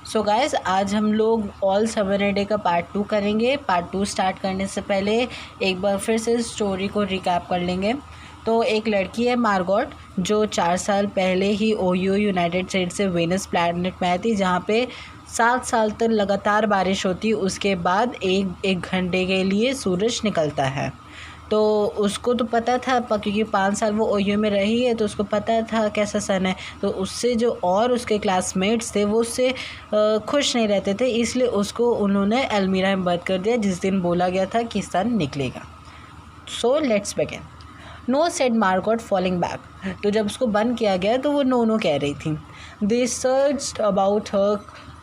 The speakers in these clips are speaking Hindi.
सो गाइस, आज हम लोग ऑल समर डे का पार्ट 2 करेंगे। पार्ट 2 स्टार्ट करने से पहले एक बार फिर से स्टोरी को रिकैप कर लेंगे। तो एक लड़की है मार्गोट, जो 4 साल पहले ही ओयो यूनाइटेड स्टेट से वेनस प्लैनेट में आई थी, जहाँ पे 7 साल तक लगातार बारिश होती। उसके बाद एक घंटे के लिए सूरज निकलता है। तो उसको तो पता था, क्योंकि 5 साल वो ओयो में रही है, तो उसको पता था कैसा सन है। तो उससे जो और उसके क्लासमेट्स थे वो उससे खुश नहीं रहते थे, इसलिए उसको उन्होंने अलमीरा में बंद कर दिया जिस दिन बोला गया था कि सन निकलेगा। So let's begin. No said Margot falling back. तो जब उसको बंद किया गया तो वो नो नो कह रही थी। They searched about her,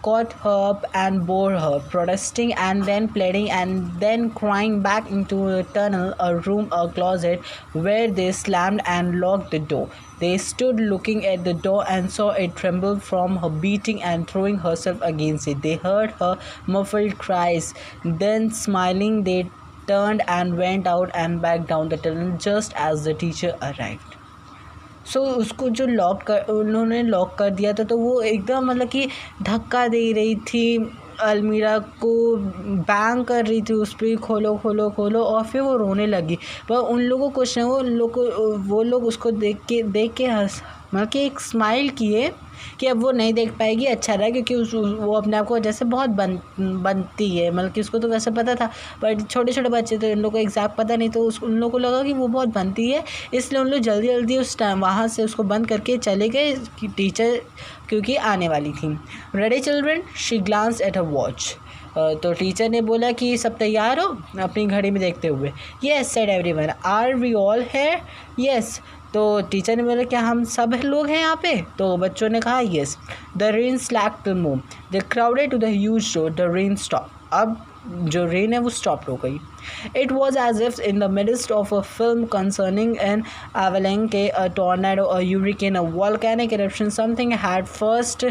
caught her up and bore her, protesting and then pleading and then crying back into a tunnel, a room, a closet, where they slammed and locked the door. They stood looking at the door and saw it tremble from her beating and throwing herself against it. They heard her muffled cries. Then, smiling, they turned and went out and back down the tunnel just as the teacher arrived. सो उसको जो उन्होंने लॉक कर दिया था, तो वो एकदम मतलब कि धक्का दे रही थी, अलमीरा को बैंग कर रही थी उस पर, खोलो खोलो खोलो, और फिर वो रोने लगी। पर उन लोगों को कुछ नहीं, वो लोग उसको देख के हंस, मतलब कि एक स्माइल किए कि अब वो नहीं देख पाएगी। अच्छा रहा, क्योंकि वो अपने आप को जैसे बहुत बनती है, मतलब कि उसको तो वैसे पता था, बट छोटे छोटे बच्चे तो इन लोगों को एग्जैक्ट पता नहीं, तो उन लोगों को लगा कि वो बहुत बनती है, इसलिए उन लोग जल्दी जल्दी उस टाइम वहाँ से उसको बंद करके चले गए कि टीचर क्योंकि आने वाली थी। Ready children, she glanced at a watch. तो टीचर ने बोला कि सब तैयार हो, अपनी घड़ी में देखते हुए। Yes said everyone. Are we all here? Yes. तो टीचर ने बोला क्या हम सब लोग हैं यहाँ पे? तो बच्चों ने कहा yes. The rain slacked to move. They crowded to the huge door. The rain stop. अब जो रेन है वो स्टॉप हो गई। It was as if in the midst of a film concerning an avalanche, a tornado, a hurricane, a volcanic eruption, something had first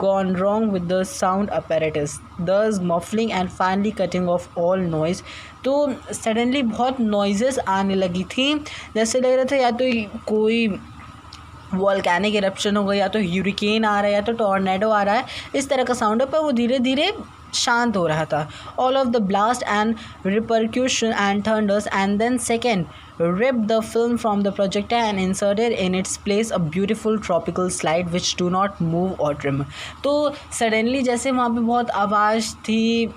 gone wrong with the sound apparatus, thus muffling and finally cutting off all noise. तो सडनली बहुत नॉइजेस आने लगी थी, जैसे लग रहा था या तो कोई वॉल्केनिक इरप्शन हो गया, या तो ह्यूरिकेन आ रहा है, या तो टॉर्नेडो आ रहा है, इस तरह का साउंड है। पर वो धीरे धीरे शांत हो रहा था। All of the blast and repercussion and thunders and then second ripped the film from the projector and inserted in its place a beautiful tropical slide which do not move or tremor. तो सडनली जैसे वहाँ पे बहुत आवाज़ थी,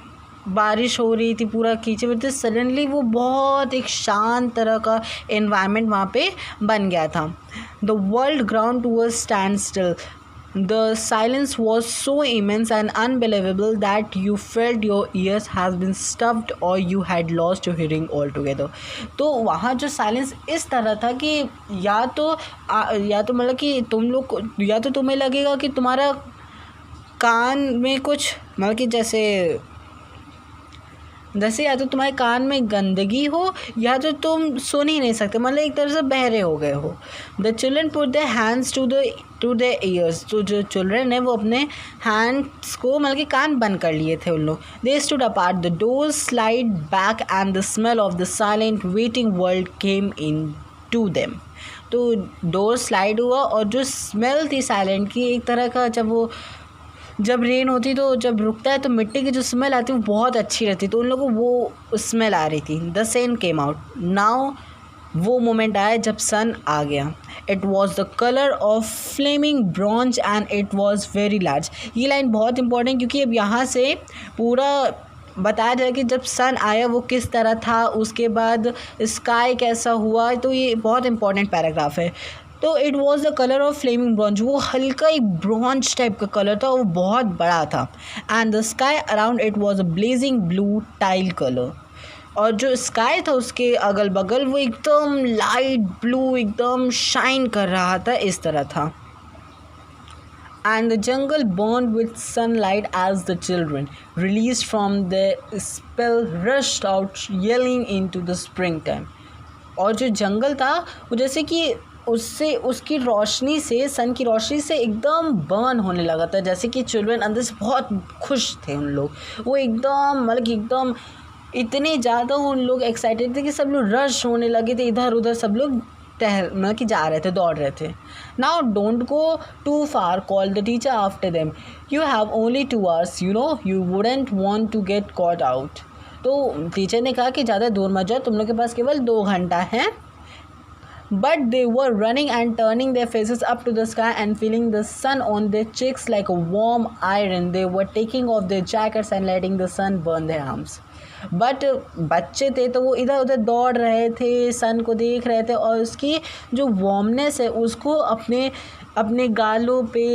बारिश हो रही थी, पूरा कीचड़ में, तो सडनली वो बहुत एक शांत तरह का एनवायरनमेंट वहाँ पे बन गया था। The world ground to a standstill. The silence was so immense and unbelievable that you felt your ears has been stuffed or you had lost your hearing altogether. तो वहाँ जो साइलेंस इस तरह था कि या तो मतलब कि तुम लोग, या तो तुम्हें लगेगा कि तुम्हारा कान में कुछ, मतलब कि जैसे या तो तुम्हारे कान में गंदगी हो, या तो तुम सुन ही नहीं सकते, मतलब एक तरह से बहरे हो गए हो। The children put the hands to the ears. तो जो चिल्ड्रन है वो अपने हैंड्स को, मतलब कि कान बंद कर लिए थे उन लोग। They stood apart. The door slide back and the smell of the silent waiting world came in to them. तो डोर स्लाइड हुआ और जो स्मेल थी साइलेंट की, एक तरह का, जब रेन होती तो जब रुकता है तो मिट्टी की जो स्मेल आती है वो बहुत अच्छी रहती, तो उन लोगों को वो स्मेल आ रही थी। The sun came out. Now वो मोमेंट आया जब सन आ गया. It was the colour of flaming bronze and it was very large. ये लाइन बहुत इंपॉर्टेंट, क्योंकि अब यहाँ से पूरा बताया जाए कि जब सन आया वो किस तरह था, उसके बाद स्काई कैसा हुआ, तो ये बहुत इंपॉर्टेंट पैराग्राफ है। तो it was the colour of flaming bronze. वो हल्का एक ब्रॉन्ज टाइप का कलर था, वो बहुत बड़ा था. And the sky around it was a blazing blue tile colour. और जो स्काई था उसके अगल बगल वो एकदम लाइट ब्लू, एकदम शाइन कर रहा था, इस तरह था. And the jungle burned with sunlight as the children, released from the spell, rushed out yelling into the springtime. और जो जंगल था वो जैसे कि उससे, उसकी रोशनी से, सन की रोशनी से एकदम बर्न होने लगा था, जैसे कि चिल्ड्रन अंदर से बहुत खुश थे उन लोग, वो एकदम, मतलब कि एकदम इतने ज़्यादा उन लोग एक्साइटेड थे कि सब लोग रश होने लगे थे इधर उधर, सब लोग मतलब कि जा रहे थे, दौड़ रहे थे. Now don't go too far, call the teacher after them. You have only 2 hours, you wouldn't want to get caught out. तो टीचर ने कहा कि ज़्यादा दूर मत जाओ, तुम लोग के पास केवल 2 घंटा है. But they were running and turning their faces up to the sky and feeling the sun on their cheeks like a warm iron. They were taking off their jackets and letting the sun burn their arms. But बच्चे थे तो वो इधर उधर दौड़ रहे थे, सन को देख रहे थे और उसकी जो वार्मनेस है उसको अपने अपने गालों पे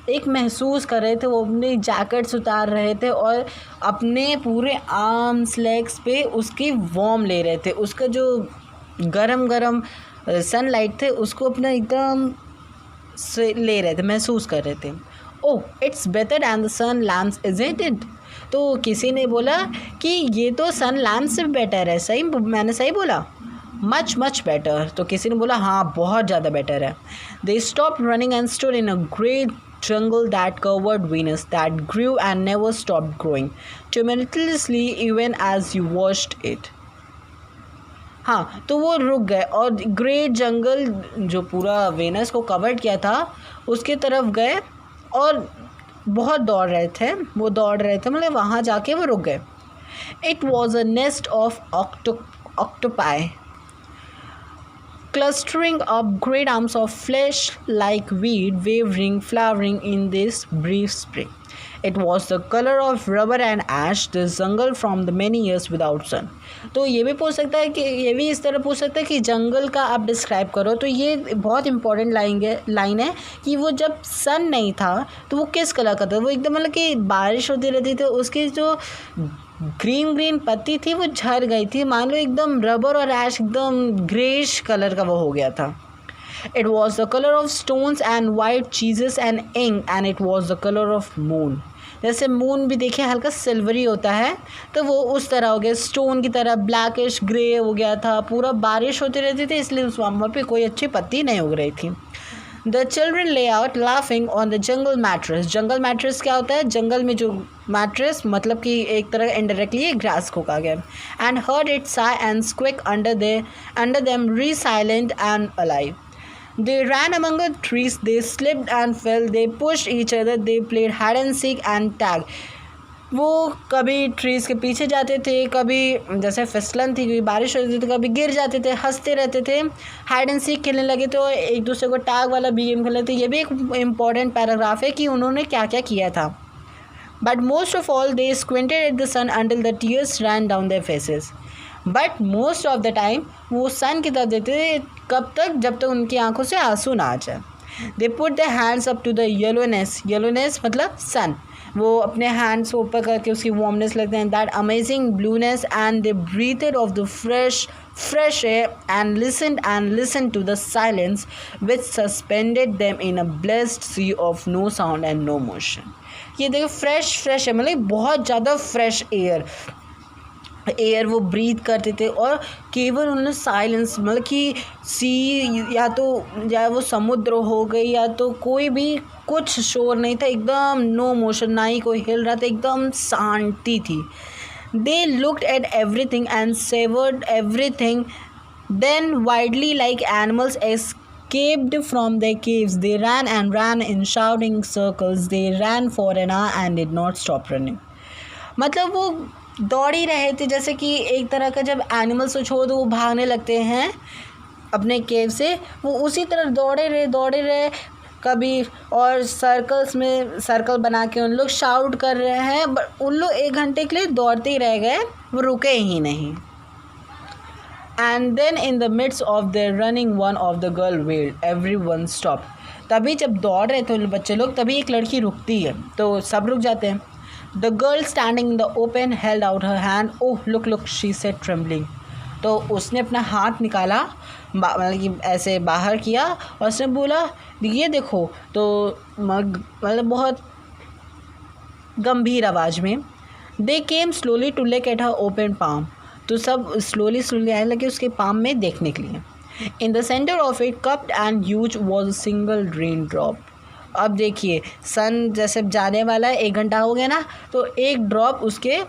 एक महसूस कर रहे थे. वो अपने जैकेट्स उतार रहे थे और अपने पूरे आर्म्स लेग्स पे उसकी वार्म ले रहे थे. उसका जो गरम गरम सनलाइट थे उसको अपना एकदम से ले रहे थे, महसूस कर रहे थे. Oh it's better than the sun lamps isn't it. तो किसी ने बोला कि ये तो सन लैम्प से बेटर है. सही, मैंने सही बोला? Much much better. तो किसी ने बोला हाँ बहुत ज़्यादा बेटर है. They stop running and stood in a great jungle that covered Venus, that grew and never stopped growing, tumultuously even as you watched it. हाँ, तो वो रुक गए और ग्रेट जंगल जो पूरा वेनस को कवर किया था उसके तरफ गए और बहुत दौड़ रहे थे. मतलब वहाँ जाके वो रुक गए. It was a nest of octopi clustering up great arms of flesh like weed wavering, flowering in this brief spring. It was the color of rubber and ash, this jungle from the many years without sun. तो ये भी पूछ सकता है कि ये भी इस तरह पूछ सकता है कि जंगल का आप डिस्क्राइब करो. तो ये बहुत इंपॉर्टेंट लाइन है कि वो जब सन नहीं था तो वो किस कलर का था. वो एकदम मतलब कि बारिश होती रहती थी, उसकी जो ग्रीन पत्ती थी वो झड़ गई थी, मान लो एकदम रबर और ऐश एकदम ग्रेश कलर का वो हो गया था. It was the colour of stones and white cheeses and ink and it was the colour of moon. जैसे मून भी देखिए हल्का सिल्वरी होता है तो वो उस तरह हो गया, स्टोन की तरह ब्लैकिश ग्रे हो गया था. पूरा बारिश होती रहती थी इसलिए उस वहाँ पे कोई अच्छी पत्ती नहीं उग रही थी. The children lay out laughing on the jungle mattress. Jungle mattress क्या होता है? जंगल में जो मैट्रेस मतलब कि एक तरह इनडायरेक्टली ग्रास को कहा गया. And heard it sigh and squeak under them, re-silent and alive. They ran among the trees, they slipped and fell, they pushed each other, they played hide and seek and tag. वो कभी ट्रीज़ के पीछे जाते थे, कभी जैसे फिसलन थी क्योंकि बारिश होती थी तो कभी गिर जाते थे, हंसते रहते थे, हाइड एंड सीक खेलने लगे तो एक दूसरे को टैग वाला भी गेम खेलते थे. ये भी एक इम्पॉर्टेंट पैराग्राफ है कि उन्होंने क्या क्या किया था. But most of all they squinted at the sun until the tears ran down their faces. But most of the time वो सन की तरफ देते थे. कब तक? जब तक उनकी आंखों से आंसू ना आ जाए. They put the hands up to the yellowness मतलब सन. वो अपने हैंड्स ऊपर करके उसकी वार्मनेस लगते हैं. That amazing blueness and they breathed of the fresh air and listen to the silence which suspended them in a blessed sea of no sound and no motion. ये देखो फ्रेश है मतलब बहुत ज़्यादा फ्रेश एयर वो ब्रीथ करते थे और केवल उन्होंने साइलेंस मतलब कि सी या वो समुद्र हो गई या तो कोई भी कुछ शोर नहीं था, एकदम नो मोशन, ना ही कोई हिल रहा था, एकदम शांति थी. They looked at everything and savoured everything. Then wildly like animals escaped from their caves, they ran in shouting circles. They ran for an hour and did not stop running. मतलब वो दौड़ ही रहे थे जैसे कि एक तरह का जब एनिमल्स को छोड़ दो वो भागने लगते हैं अपने केव से, वो उसी तरह दौड़े रहे कभी. और सर्कल बना के उन लोग शाउट कर रहे हैं. बट उन लोग 1 घंटे के लिए दौड़ते ही रह गए, वो रुके ही नहीं. And then in the midst of their running one of the girl wailed. Everyone stop. तभी जब दौड़ रहे थे बच्चे लोग तभी एक लड़की रुकती है तो सब रुक जाते हैं. The girl standing in the open held out her hand. Oh, look, she said trembling. तो उसने अपना हाथ निकाला, मतलब कि ऐसे बाहर किया और उसने बोला ये देखो. तो मतलब बहुत गंभीर आवाज़ में. They came slowly to look at her open palm. तो सब स्लोली आने लगे उसके पाम में देखने के लिए. In the center of it, cupped and huge, was a single raindrop. अब देखिए सन जैसे जाने वाला है, 1 घंटा हो गया ना, तो एक ड्रॉप उसके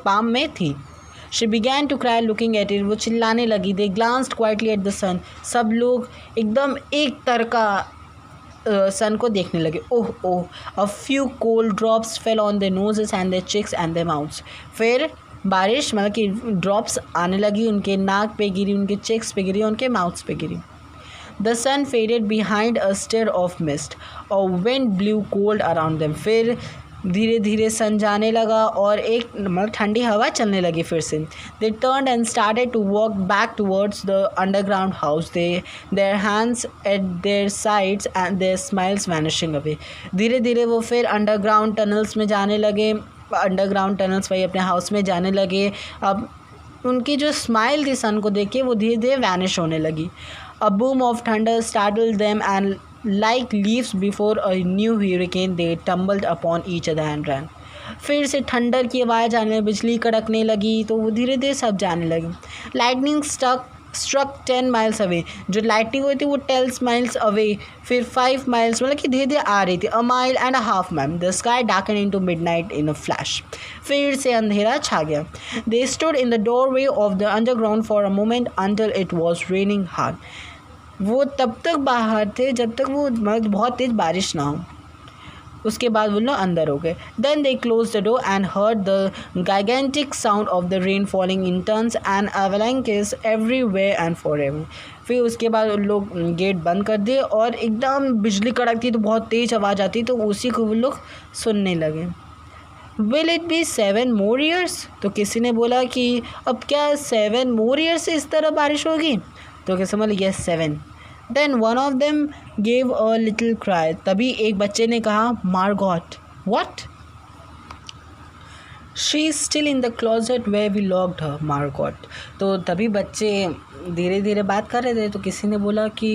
पाम में थी. She began to cry looking at it, वो चिल्लाने लगी. They glanced quietly at the sun, सब लोग एकदम एक तरका सन को देखने लगे. Oh oh, a few cold drops fell on their noses and their cheeks and their mouths. फिर बारिश मतलब कि ड्रॉप्स आने लगी, उनके नाक पे गिरी, उनके चिक्स पे गिरी, उनके माउथ्स पे गिरी. The sun faded behind a stair of mist, और wind blew cold around them. फिर धीरे धीरे सन जाने लगा और एक मतलब ठंडी हवा चलने लगी फिर से. They turned and started to walk back towards the underground house, their hands at their sides and their smiles vanishing away. धीरे धीरे वो फिर अंडरग्राउंड टनल्स में जाने लगे, अंडरग्राउंड टनल्स वही अपने हाउस में जाने लगे. अब उनकी जो स्माइल थी सन को देख के वो धीरे धीरे वैनिश होने लगी. A boom of thunder startled them and like leaves before a new hurricane they tumbled upon each other and ran. फिर से ठंडर की आवाज़ आने लगी, बिजली कड़कने लगी, तो वो धीरे धीरे सब जाने लगी. लाइटनिंग स्ट्रक 10 miles अवे, जो लाइटनिंग हुई थी वो 10 miles अवे, फिर 5 miles मतलब कि धीरे धीरे आ रही थी. A mile and a half ma'am, the sky darken into midnight in a flash. फिर से अंधेरा छा गया. They stood in the doorway of the underground for a moment until it was raining hard. वो तब तक बाहर थे जब तक वो बहुत तेज़ बारिश ना हो. उसके बाद वो लोग अंदर हो गए. Then they close the door and heard the gigantic sound of the rain falling in turns and avalanches everywhere and forever. फिर उसके बाद उन लोग गेट बंद कर दिए और एकदम बिजली कड़कती तो बहुत तेज़ आवाज़ आती, तो उसी को वो लोग सुनने लगे. Will it be 7 more years? तो किसी ने बोला कि अब क्या 7 more years से इस तरह बारिश होगी? तो किसी बोला yes 7. Then one of them gave a little cry. तभी एक बच्चे ने कहा Margot. What? She is still in the closet where we locked her, Margot. तो तभी बच्चे धीरे धीरे बात कर रहे थे, तो किसी ने बोला कि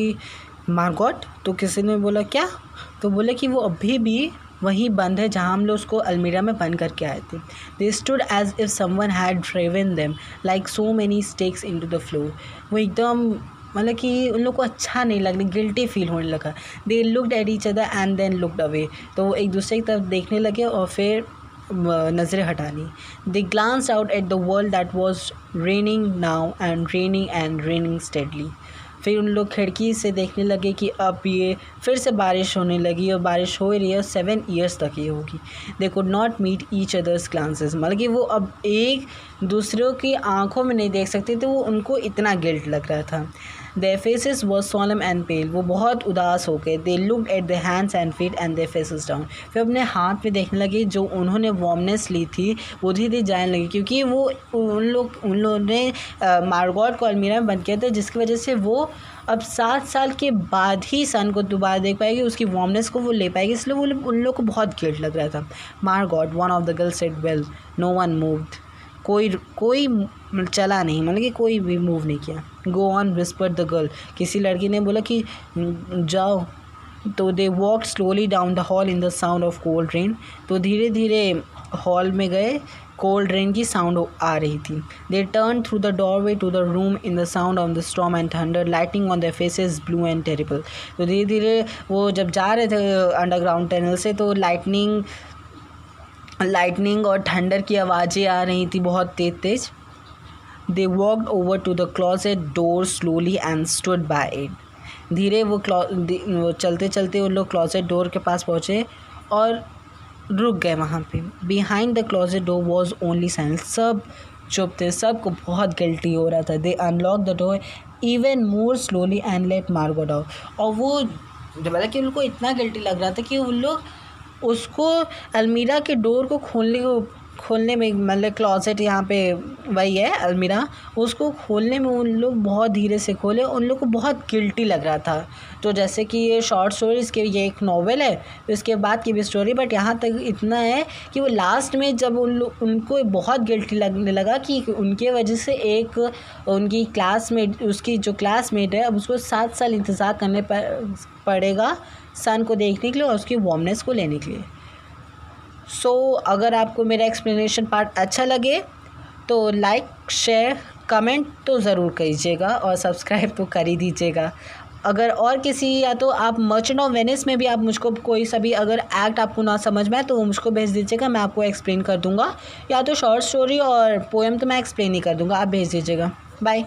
Margot. तो किसी ने बोला क्या? तो बोले कि वो अभी भी वहीं बंद है जहाँ हम लोग उसको अलमीरा में बंद करके आए थे. They stood as if someone had driven them like so many stakes into the floor. वो एकदम मतलब कि उन लोग को अच्छा नहीं लग रहा, गिल्टी फील होने लगा. They looked at each other and then looked away. तो वो एक दूसरे की तरफ देखने लगे और फिर नज़रें हटा ली. They glanced out at the world that was raining now and raining steadily. फिर उन लोग खिड़की से देखने लगे कि अब ये फिर से बारिश होने लगी और बारिश हो रही है, 7 years तक ये होगी. They could not meet each other's glances, मतलब कि वो अब एक दूसरों की आंखों में नहीं देख सकते थे, वो उनको इतना गिल्ट लग रहा था. Their faces were solemn and pale. वो बहुत उदास हो गए. They looked at their hands and feet and their faces down. फिर अपने हाथ में देखने लगे, जो उन्होंने वार्मनेस ली थी वो धीरे धीरे जाने लगी, क्योंकि वो उन लोगों ने मार्गॉट को अलमीरा में बंद किया था, जिसकी वजह से वो अब 7 साल के बाद ही सन को दोबारा देख पाएगी, उसकी वार्मनेस को वो ले पाएगी, इसलिए वो उन लोग को बहुत गिल्ट लग रहा था. Margot, one of the girls said, well no one moved. कोई चला नहीं, मतलब कि कोई भी मूव नहीं किया. Go on whispered the girl. किसी लड़की ने बोला कि जाओ. तो they walked slowly down the hall in the sound of cold rain. तो धीरे धीरे हॉल में गए, कोल्ड रेन की साउंड आ रही थी. They turn through the doorway to the room in the sound of the storm and thunder, lighting on their faces blue and terrible. तो धीरे धीरे वो जब जा रहे थे अंडरग्राउंड टनल से, तो लाइटनिंग और थंडर की आवाज़ें आ रही थी बहुत तेज़. They walked over to the closet door slowly and stood by it. धीरे वो चलते चलते उन लोग क्लॉजेट डोर के पास पहुँचे और रुक गए वहाँ पे. Behind the closet door was only silence. सब चुप थे, सबको बहुत गिल्टी हो रहा था. They unlock the door even more slowly and let Margot out. और वो मतलब कि उनको इतना गिल्टी लग रहा था कि उन लोग उसको अलमीरा के डोर को खोलने में मतलब क्लॉसेट यहाँ पे वही है अलमीरा, उसको खोलने में उन लोग बहुत धीरे से खोले. उन लोग को बहुत गिल्टी लग रहा था. तो जैसे कि ये शॉर्ट स्टोरी, इसके ये एक नॉवेल है, इसके बाद की भी स्टोरी, बट यहाँ तक इतना है कि वो लास्ट में जब उनको बहुत गिल्टी लगने लगा कि उनके वजह से एक उनकी क्लासमेट, उसकी जो क्लासमेट है, अब उसको 7 साल इंतज़ार करने पड़ेगा सन को देखने के लिए और उसकी वार्मनेस को लेने के लिए. सो अगर आपको मेरा एक्सप्लेनेशन पार्ट अच्छा लगे तो लाइक, शेयर, कमेंट तो ज़रूर कीजिएगा और सब्सक्राइब तो कर ही दीजिएगा. अगर और किसी या तो आप मर्चेंट ऑफ वेनिस में भी आप मुझको कोई सा भी अगर एक्ट आपको ना समझ में आए तो वो मुझको भेज दीजिएगा, मैं आपको एक्सप्लेन कर दूँगा। या तो शॉर्ट स्टोरी और पोएम तो मैं एक्सप्लेन ही कर दूँगा, आप भेज दीजिएगा। बाय।